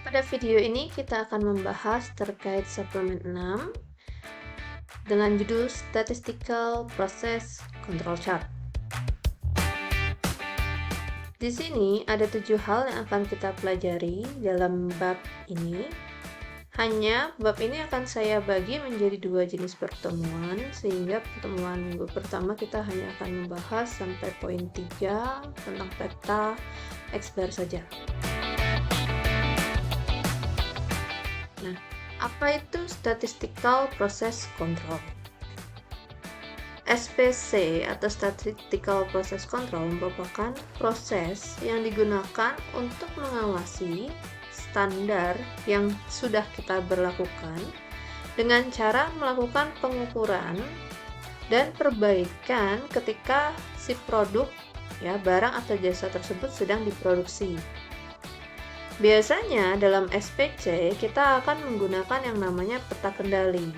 Pada video ini kita akan membahas terkait suplemen 6 dengan judul Statistical Process Control Chart. Di sini ada 7 hal yang akan kita pelajari dalam bab ini. Hanya bab ini akan saya bagi menjadi 2 jenis pertemuan, sehingga pertemuan minggu pertama kita hanya akan membahas sampai poin 3 tentang peta X-bar saja. Nah, apa itu Statistical Process Control? SPC atau Statistical Process Control merupakan proses yang digunakan untuk mengawasi standar yang sudah kita berlakukan dengan cara melakukan pengukuran dan perbaikan ketika si produk, barang atau jasa tersebut sedang diproduksi. Biasanya dalam SPC kita akan menggunakan yang namanya peta kendali.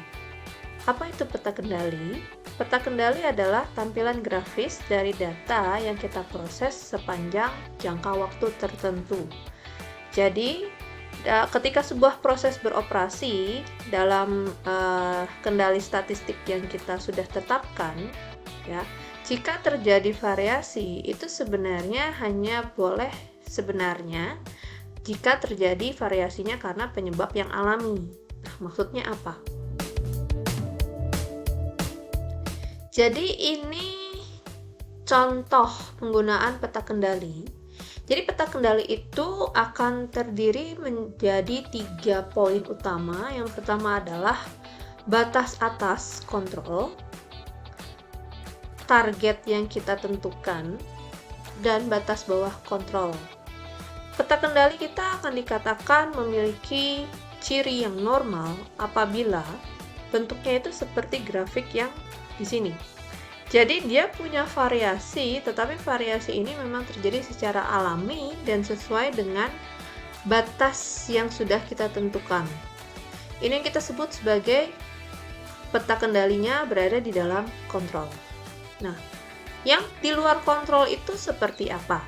Apa itu peta kendali? Peta kendali adalah tampilan grafis dari data yang kita proses sepanjang jangka waktu tertentu. Jadi, ketika sebuah proses beroperasi dalam kendali statistik yang kita sudah tetapkan, jika terjadi variasi, itu sebenarnya hanya boleh jika terjadi variasinya karena penyebab yang alami. Nah, maksudnya apa? Jadi ini contoh penggunaan peta kendali. Jadi peta kendali itu akan terdiri menjadi 3 poin utama. Yang pertama adalah batas atas kontrol, target yang kita tentukan, dan batas bawah kontrol. Peta kendali kita akan dikatakan memiliki ciri yang normal apabila bentuknya itu seperti grafik yang di sini. Jadi dia punya variasi, tetapi variasi ini memang terjadi secara alami dan sesuai dengan batas yang sudah kita tentukan. Ini yang kita sebut sebagai peta kendalinya berada di dalam kontrol. Nah, yang di luar kontrol itu seperti apa?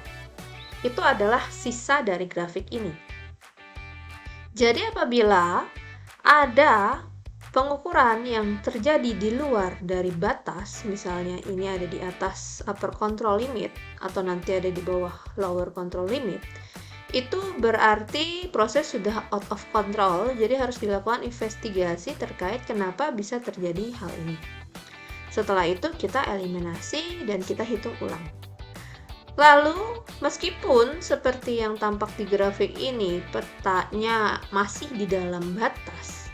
Itu adalah sisa dari grafik ini. Jadi apabila ada pengukuran yang terjadi di luar dari batas, misalnya ini ada di atas upper control limit atau nanti ada di bawah lower control limit, itu berarti proses sudah out of control, jadi harus dilakukan investigasi terkait kenapa bisa terjadi hal ini. Setelah itu kita eliminasi dan kita hitung ulang. Lalu, meskipun seperti yang tampak di grafik ini, petanya masih di dalam batas,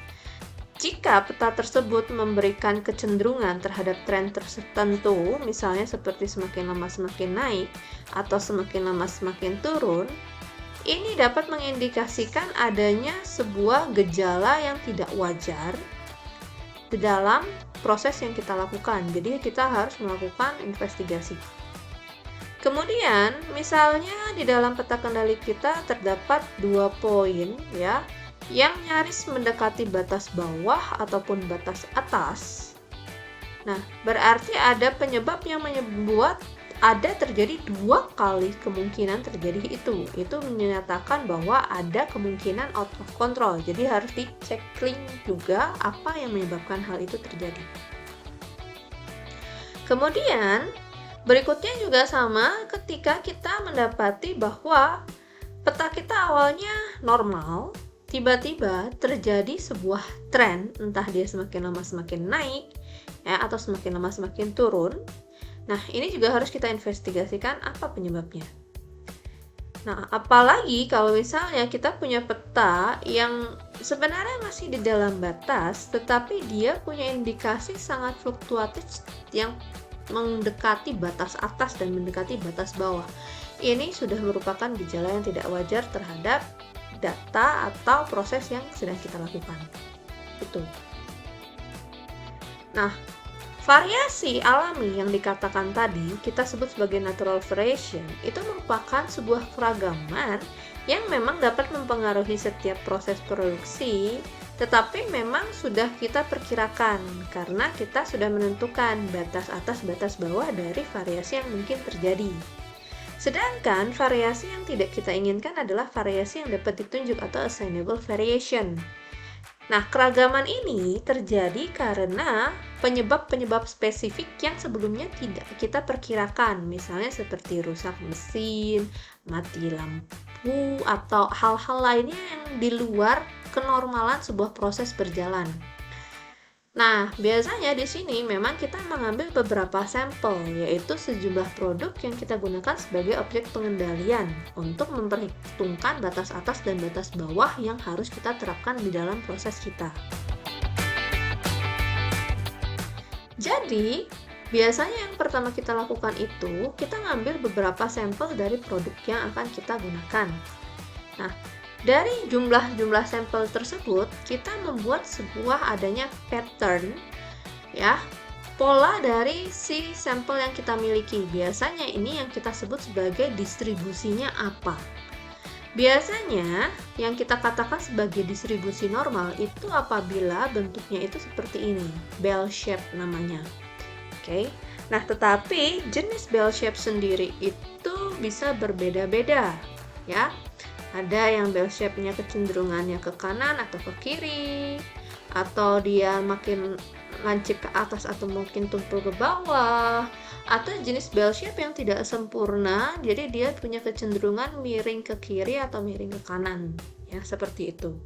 jika peta tersebut memberikan kecenderungan terhadap tren tertentu, misalnya seperti semakin lama semakin naik atau semakin lama semakin turun, ini dapat mengindikasikan adanya sebuah gejala yang tidak wajar di dalam proses yang kita lakukan. Jadi kita harus melakukan investigasi. Kemudian, misalnya di dalam peta kendali kita terdapat 2 poin yang nyaris mendekati batas bawah ataupun batas atas. Nah, berarti ada penyebab yang membuat ada terjadi 2 kali kemungkinan terjadi itu. Itu menyatakan bahwa ada kemungkinan out of control. Jadi harus dicekling juga apa yang menyebabkan hal itu terjadi. Kemudian, berikutnya juga sama ketika kita mendapati bahwa peta kita awalnya normal, tiba-tiba terjadi sebuah tren, entah dia semakin lama semakin naik atau semakin lama semakin turun. Nah, ini juga harus kita investigasikan apa penyebabnya. Nah, apalagi kalau misalnya kita punya peta yang sebenarnya masih di dalam batas, tetapi dia punya indikasi sangat fluktuatif yang mendekati batas atas dan mendekati batas bawah. Ini sudah merupakan gejala yang tidak wajar terhadap data atau proses yang sedang kita lakukan. Itu. Nah, variasi alami yang dikatakan tadi kita sebut sebagai natural variation itu merupakan sebuah keragaman yang memang dapat mempengaruhi setiap proses produksi, tetapi memang sudah kita perkirakan karena kita sudah menentukan batas atas batas bawah dari variasi yang mungkin terjadi. Sedangkan variasi yang tidak kita inginkan adalah variasi yang dapat ditunjuk atau assignable variation. Nah, keragaman ini terjadi karena penyebab-penyebab spesifik yang sebelumnya tidak kita perkirakan, misalnya seperti rusak mesin, mati lampu, atau hal-hal lainnya yang di luar kenormalan sebuah proses berjalan. Nah, biasanya di sini memang kita mengambil beberapa sampel, yaitu sejumlah produk yang kita gunakan sebagai objek pengendalian untuk memperhitungkan batas atas dan batas bawah yang harus kita terapkan di dalam proses kita. Jadi, biasanya yang pertama kita lakukan itu, kita ngambil beberapa sampel dari produk yang akan kita gunakan. Nah, dari jumlah sampel tersebut, kita membuat sebuah adanya pattern, ya, pola dari si sampel yang kita miliki. Biasanya ini yang kita sebut sebagai distribusinya apa. Biasanya yang kita katakan sebagai distribusi normal itu apabila bentuknya itu seperti ini, bell shape namanya. Oke. Nah, tetapi jenis bell shape sendiri itu bisa berbeda-beda, ya. Ada yang bell shape-nya kecenderungannya ke kanan atau ke kiri, atau dia makin lancip ke atas atau mungkin tumpul ke bawah, atau jenis bell shape yang tidak sempurna, jadi dia punya kecenderungan miring ke kiri atau miring ke kanan, ya, seperti itu.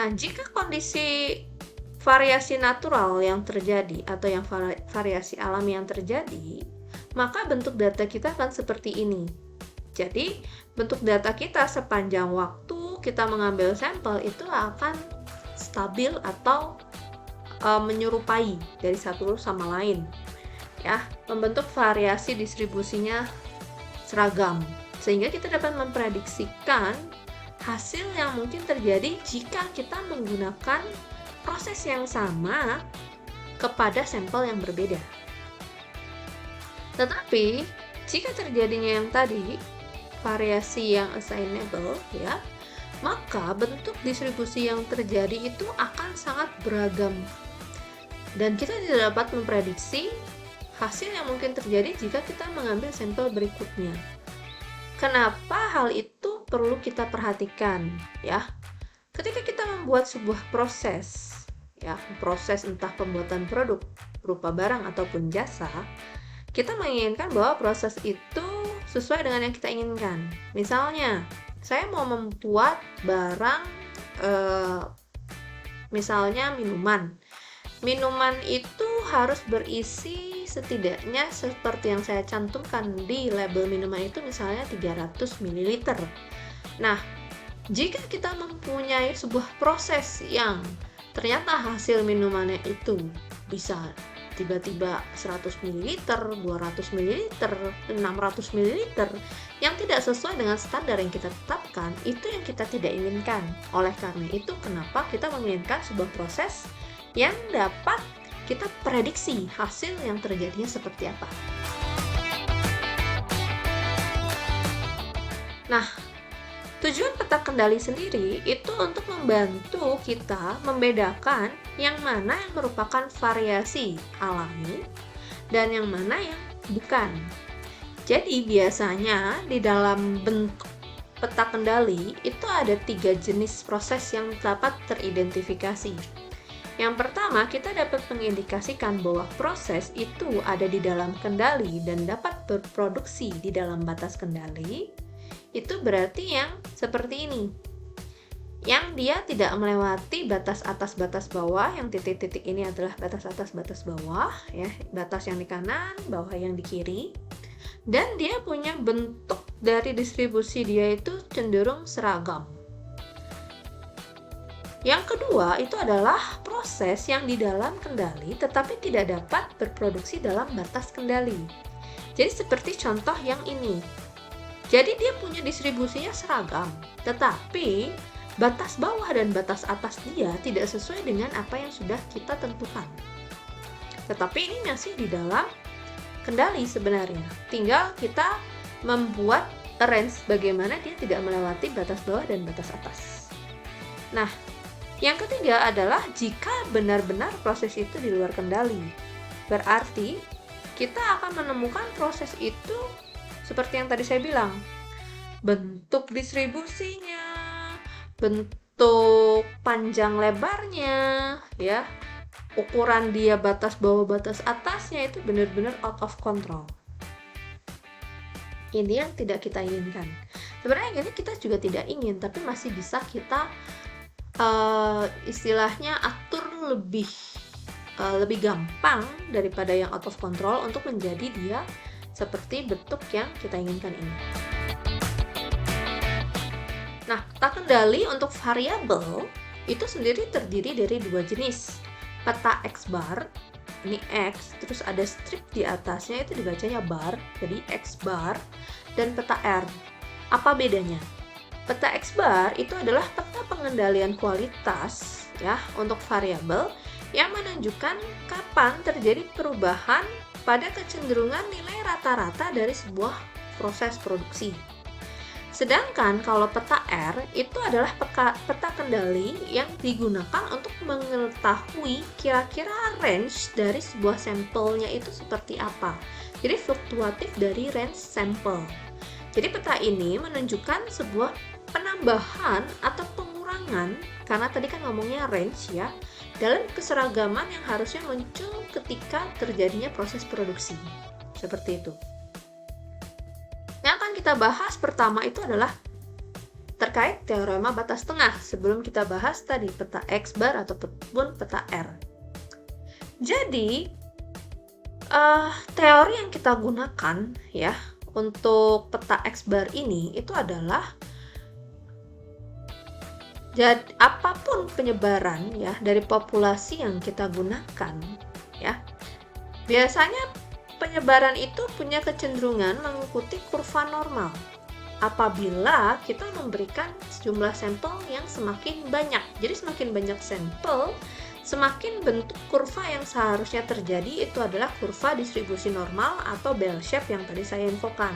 Nah, jika kondisi variasi natural yang terjadi atau yang variasi alami yang terjadi, maka bentuk data kita akan seperti ini. Jadi, bentuk data kita sepanjang waktu kita mengambil sampel itu akan stabil atau menyerupai dari satu sama lain, ya, membentuk variasi distribusinya seragam, sehingga kita dapat memprediksikan hasil yang mungkin terjadi jika kita menggunakan proses yang sama kepada sampel yang berbeda. Tetapi, jika terjadinya yang tadi, variasi yang assignable, ya, maka bentuk distribusi yang terjadi itu akan sangat beragam dan kita tidak dapat memprediksi hasil yang mungkin terjadi jika kita mengambil sampel berikutnya. Kenapa hal itu perlu kita perhatikan, ya? Ketika kita membuat sebuah proses, ya, proses entah pembuatan produk berupa barang ataupun jasa, kita menginginkan bahwa proses itu sesuai dengan yang kita inginkan. Misalnya, saya mau membuat barang, misalnya minuman. Minuman itu harus berisi setidaknya seperti yang saya cantumkan di label minuman itu, misalnya 300 ml. Nah, jika kita mempunyai sebuah proses yang ternyata hasil minumannya itu bisa tiba-tiba 100 ml, 200 ml, 600 ml yang tidak sesuai dengan standar yang kita tetapkan, itu yang kita tidak inginkan. Oleh karena itu, kenapa kita menginginkan sebuah proses yang dapat kita prediksi hasil yang terjadinya seperti apa. Nah, tujuan peta kendali sendiri itu untuk membantu kita membedakan yang mana yang merupakan variasi alami dan yang mana yang bukan. Jadi biasanya di dalam bentuk peta kendali itu ada 3 jenis proses yang dapat teridentifikasi. Yang pertama, kita dapat mengindikasikan bahwa proses itu ada di dalam kendali dan dapat berproduksi di dalam batas kendali. Itu berarti yang seperti ini, yang dia tidak melewati batas atas batas bawah, yang titik-titik ini adalah batas atas batas bawah, ya, batas yang di kanan, bawah yang di kiri, dan dia punya bentuk dari distribusi dia itu cenderung seragam. Yang kedua itu adalah proses yang di dalam kendali tetapi tidak dapat berproduksi dalam batas kendali. Jadi seperti contoh yang ini. Jadi dia punya distribusinya seragam, tetapi batas bawah dan batas atas dia tidak sesuai dengan apa yang sudah kita tentukan. Tetapi ini masih di dalam kendali sebenarnya. Tinggal kita membuat arrange bagaimana dia tidak melewati batas bawah dan batas atas. Nah, yang ketiga adalah jika benar-benar proses itu di luar kendali. Berarti kita akan menemukan proses itu seperti yang tadi saya bilang, bentuk distribusinya, bentuk panjang lebarnya, ya, ukuran dia batas bawah batas atasnya itu benar-benar out of control. Ini yang tidak kita inginkan. Sebenarnya ini kita juga tidak ingin, tapi masih bisa kita istilahnya atur lebih gampang daripada yang out of control untuk menjadi dia seperti bentuk yang kita inginkan ini. Nah, peta kendali untuk variabel itu sendiri terdiri dari dua jenis. Peta X bar, ini X, terus ada strip di atasnya itu dibacanya bar, jadi X bar, dan peta R. Apa bedanya? Peta X bar itu adalah peta pengendalian kualitas ya untuk variabel yang menunjukkan kapan terjadi perubahan pada kecenderungan nilai rata-rata dari sebuah proses produksi. Sedangkan kalau peta R itu adalah peta kendali yang digunakan untuk mengetahui kira-kira range dari sebuah sampelnya itu seperti apa. Jadi fluktuatif dari range sampel. Jadi peta ini menunjukkan sebuah penambahan atau pengurangan, karena tadi kan ngomongnya range ya, dalam keseragaman yang harusnya muncul ketika terjadinya proses produksi. Seperti itu. Yang akan kita bahas pertama itu adalah terkait teorema batas tengah, sebelum kita bahas tadi peta X bar ataupun peta R. Jadi teori yang kita gunakan ya untuk peta X bar ini itu adalah apapun penyebaran ya dari populasi yang kita gunakan ya, biasanya penyebaran itu punya kecenderungan mengikuti kurva normal apabila kita memberikan jumlah sampel yang semakin banyak. Jadi semakin banyak sampel, semakin bentuk kurva yang seharusnya terjadi itu adalah kurva distribusi normal atau bell shape yang tadi saya infokan.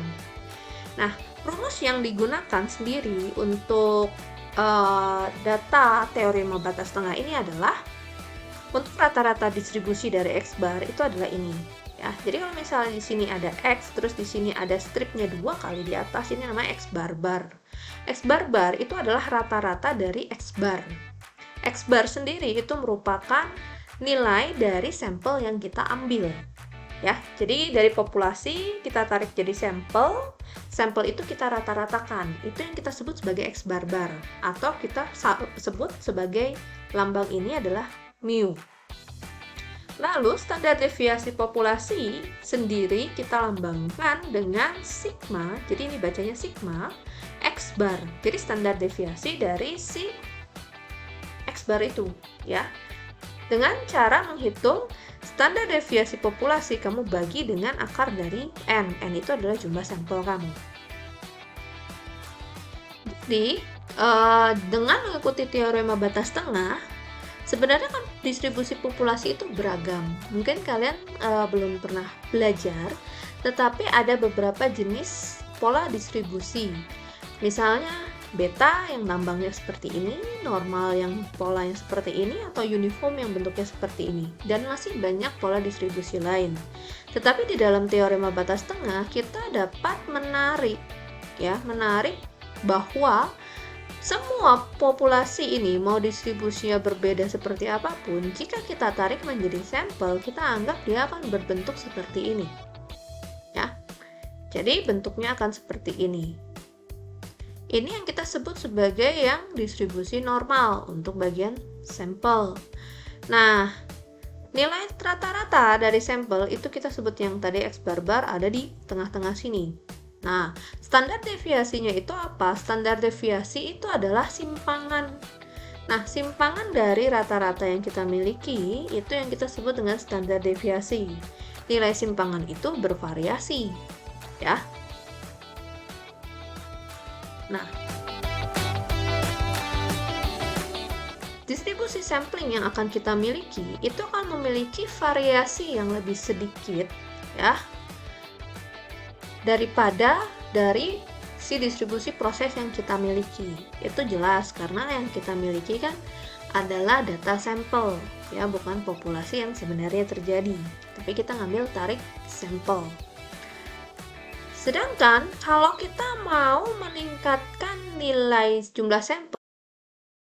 Nah, rumus yang digunakan sendiri untuk data teorema batas tengah ini adalah untuk rata-rata distribusi dari X bar itu adalah ini ya. Jadi kalau misalnya di sini ada X, terus di sini ada stripnya 2 kali di atas, ini namanya X bar bar. X bar bar itu adalah rata-rata dari X bar. X bar sendiri itu merupakan nilai dari sampel yang kita ambil ya. Jadi dari populasi kita tarik jadi sampel itu kita rata-ratakan. Itu yang kita sebut sebagai X bar bar, atau kita sebut sebagai lambang ini adalah mu. Lalu standar deviasi populasi sendiri kita lambangkan dengan sigma. Jadi ini bacanya sigma X bar. Jadi standar deviasi dari si X bar itu ya. Dengan cara menghitung standar deviasi populasi, kamu bagi dengan akar dari N. N itu adalah jumlah sampel kamu. Jadi, dengan mengikuti teorema batas tengah, sebenarnya kan distribusi populasi itu beragam. Mungkin kalian belum pernah belajar, tetapi ada beberapa jenis pola distribusi. Misalnya, beta yang lambangnya seperti ini, normal yang polanya seperti ini, atau uniform yang bentuknya seperti ini, dan masih banyak pola distribusi lain. Tetapi di dalam teorema batas tengah kita dapat menarik bahwa semua populasi ini mau distribusinya berbeda seperti apapun, jika kita tarik menjadi sampel, kita anggap dia akan berbentuk seperti ini ya. Jadi bentuknya akan seperti ini. Ini yang kita sebut sebagai yang distribusi normal untuk bagian sampel. Nah, nilai rata-rata dari sampel itu kita sebut yang tadi X bar bar ada di tengah-tengah sini. Nah, standar deviasinya itu apa? Standar deviasi itu adalah simpangan. Nah, simpangan dari rata-rata yang kita miliki itu yang kita sebut dengan standar deviasi. Nilai simpangan itu bervariasi, ya. Nah, distribusi sampling yang akan kita miliki itu akan memiliki variasi yang lebih sedikit ya daripada dari si distribusi proses yang kita miliki. Itu jelas karena yang kita miliki kan adalah data sampel ya, bukan populasi yang sebenarnya terjadi, tapi kita ngambil tarik sampel. Sedangkan kalau kita mau meningkatkan nilai jumlah sampel,